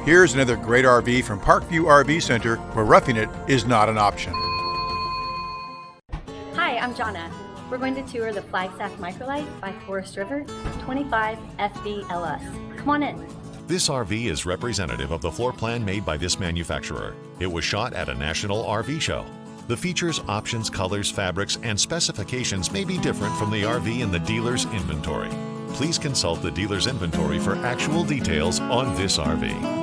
Here's another great RV from Parkview RV Center, where roughing it is not an option. Hi, I'm Jonna. We're going to tour the Flagstaff Micro Lite by Forest River 25FBLS. Come on in. This RV is representative of the floor plan made by this manufacturer. It was shot at a national RV show. The features, options, colors, fabrics, and specifications may be different from the RV in the dealer's inventory. Please consult the dealer's inventory for actual details on this RV.